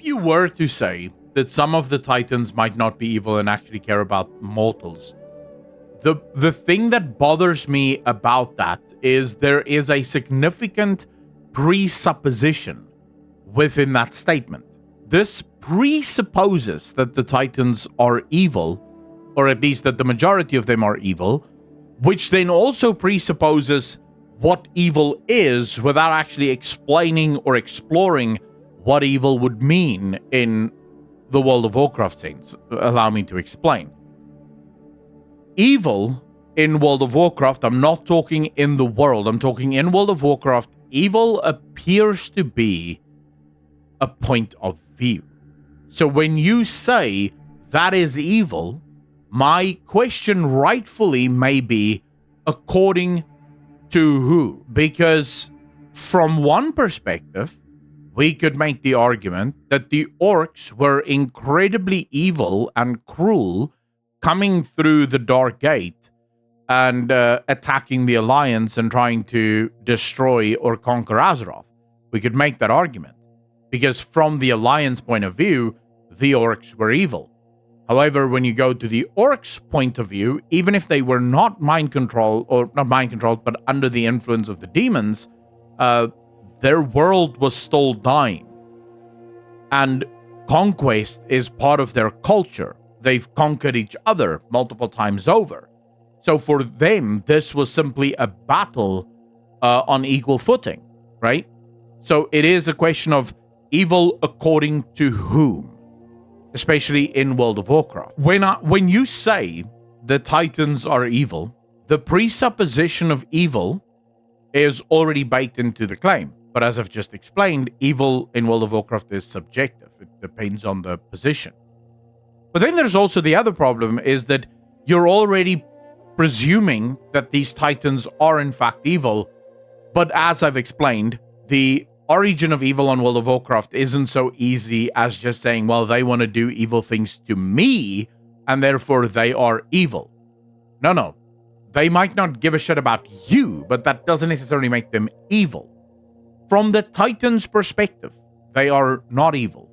you were to say that some of the Titans might not be evil and actually care about mortals, the thing that bothers me about that is there is a significant presupposition within that statement. This presupposes that the Titans are evil, or at least that the majority of them are evil, which then also presupposes what evil is without actually explaining or exploring what evil would mean in the World of Warcraft sense. Allow me to explain. Evil in World of Warcraft, I'm not talking in the world, I'm talking in World of Warcraft, evil appears to be a point of view. So when you say that is evil, my question rightfully may be, according to who? Because from one perspective, we could make the argument that the orcs were incredibly evil and cruel, coming through the Dark Gate and attacking the Alliance and trying to destroy or conquer Azeroth. We could make that argument, because from the Alliance point of view, the orcs were evil. However, when you go to the orcs' point of view, even if they were not mind controlled, or not mind controlled, but under the influence of the demons, their world was still dying. And conquest is part of their culture. They've conquered each other multiple times over. So for them, this was simply a battle on equal footing, right? So it is a question of evil according to whom, especially in World of Warcraft. When you say the Titans are evil, the presupposition of evil is already baked into the claim. But as I've just explained, evil in World of Warcraft is subjective. It depends on the position. But then there's also the other problem, is that you're already presuming that these Titans are in fact evil. But as I've explained, the origin of evil on World of Warcraft isn't so easy as just saying, well, they want to do evil things to me, and therefore they are evil. No. They might not give a shit about you, but that doesn't necessarily make them evil. From the Titans' perspective, they are not evil.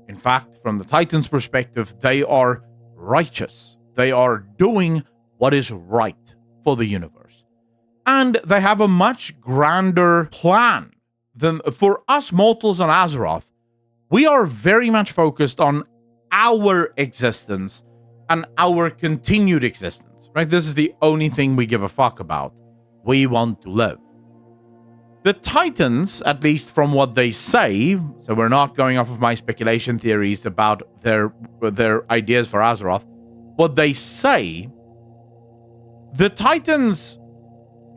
In fact, from the Titans' perspective, they are righteous. They are doing what is right for the universe. And they have a much grander plan than for us mortals on Azeroth. We are very much focused on our existence and our continued existence, right? This is the only thing we give a fuck about. We want to live. The Titans, at least from what they say, so we're not going off of my speculation theories about their ideas for Azeroth, what they say, the Titans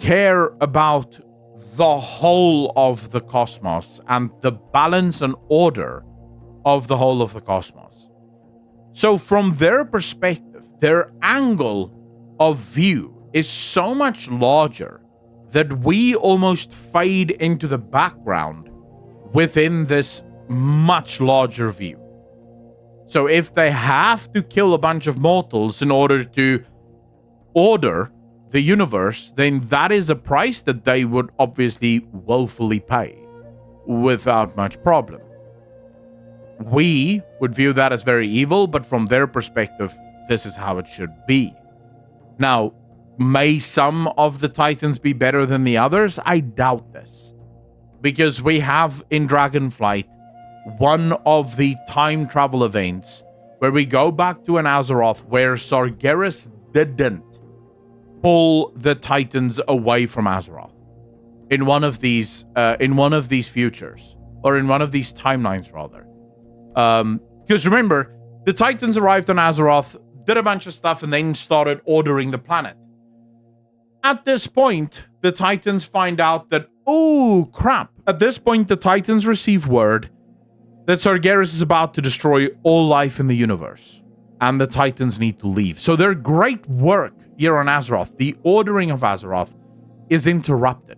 care about the whole of the cosmos and the balance and order of the whole of the cosmos. So from their perspective, their angle of view is so much larger that we almost fade into the background within this much larger view. So if they have to kill a bunch of mortals in order to order the universe, then that is a price that they would obviously willfully pay without much problem. We would view that as very evil, but from their perspective, this is how it should be. Now, may some of the Titans be better than the others? I doubt this. Because we have in Dragonflight one of the time travel events where we go back to an Azeroth where Sargeras didn't pull the Titans away from Azeroth. In one of these futures, or in one of these timelines rather. Because remember, the Titans arrived on Azeroth, did a bunch of stuff, and then started ordering the planet. At this point, the Titans find out that, oh crap. At this point, the Titans receive word that Sargeras is about to destroy all life in the universe. And the Titans need to leave. So their great work here on Azeroth, the ordering of Azeroth, is interrupted.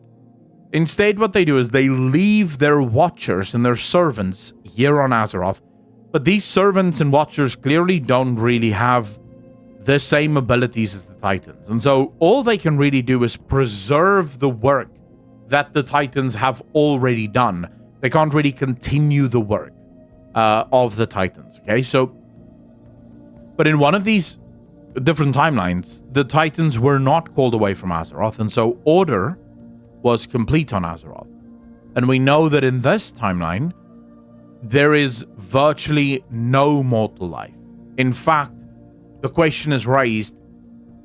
Instead, what they do is they leave their watchers and their servants here on Azeroth. But these servants and watchers clearly don't really have the same abilities as the Titans. And so all they can really do is preserve the work that the Titans have already done. They can't really continue the work. of the Titans. Okay, so, but in one of these different timelines, the Titans were not called away from Azeroth, and so order was complete on Azeroth. And we know that in this timeline, there is virtually no mortal life. In fact, the question is raised,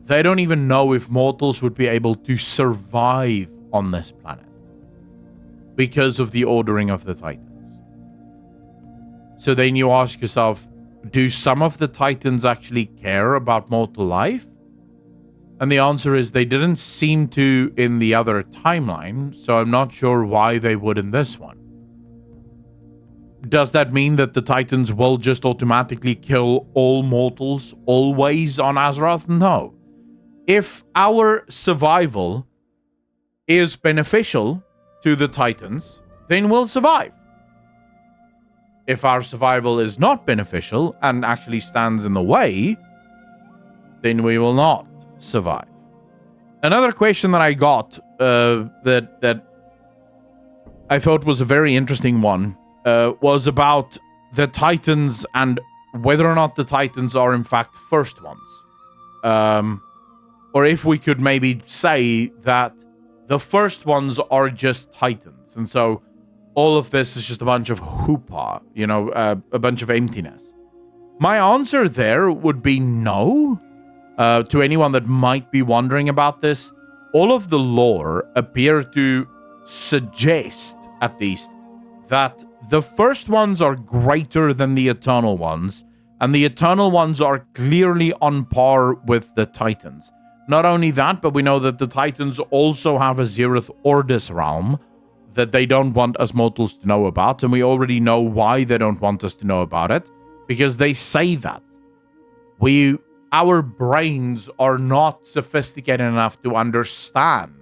they don't even know if mortals would be able to survive on this planet because of the ordering of the Titans. So then you ask yourself, do some of the Titans actually care about mortal life? And the answer is they didn't seem to in the other timeline, so I'm not sure why they would in this one. Does that mean that the Titans will just automatically kill all mortals always on Azeroth? No. If our survival is beneficial to the Titans, then we'll survive. If our survival is not beneficial and actually stands in the way, then we will not survive. Another question that I got that I thought was a very interesting one was about the Titans and whether or not the Titans are in fact first ones. Or if we could maybe say that the first ones are just Titans. And so all of this is just a bunch of hoopah, a bunch of emptiness. My answer there would be no. To anyone that might be wondering about this, all of the lore appear to suggest, at least, that the first ones are greater than the eternal ones, and the eternal ones are clearly on par with the Titans. Not only that, but we know that the Titans also have a Zereth Ordis realm that they don't want us mortals to know about, and we already know why they don't want us to know about it, because they say that. Our brains are not sophisticated enough to understand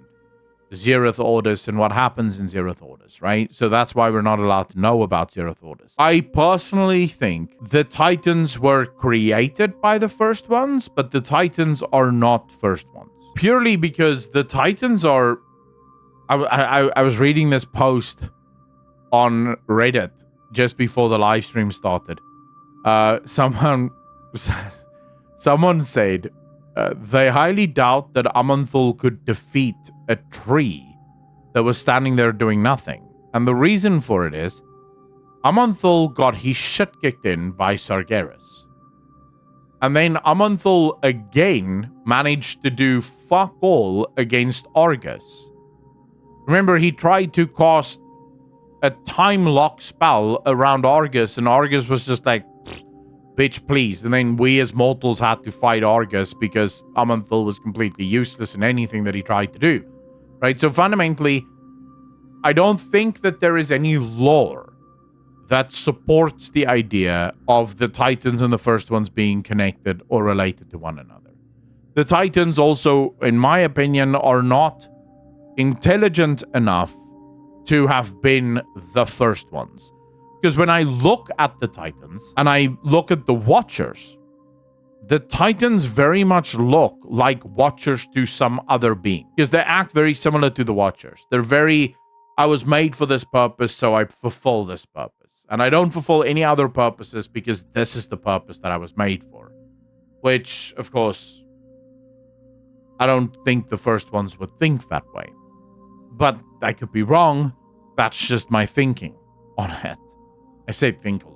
Zereth Ordis and what happens in Zereth Ordis, right? So that's why we're not allowed to know about Zereth Ordis. I personally think the Titans were created by the first ones, but the Titans are not first ones. Purely because the Titans are... I was reading this post on Reddit just before the live stream started. Someone said they highly doubt that Amanthul could defeat a tree that was standing there doing nothing. And the reason for it is Amanthul got his shit kicked in by Sargeras. And then Amanthul again managed to do fuck all against Argus. Remember, he tried to cast a time lock spell around Argus, and Argus was just like, bitch, please. And then we as mortals had to fight Argus because Amanthul was completely useless in anything that he tried to do. Right? So fundamentally, I don't think that there is any lore that supports the idea of the Titans and the first ones being connected or related to one another. The Titans also, in my opinion, are not intelligent enough to have been the first ones. Because when I look at the Titans and I look at the Watchers, the Titans very much look like Watchers to some other being. Because they act very similar to the Watchers. They're very, I was made for this purpose, so I fulfill this purpose. And I don't fulfill any other purposes because this is the purpose that I was made for. Which, of course, I don't think the first ones would think that way. But I could be wrong. That's just my thinking on it. I say think a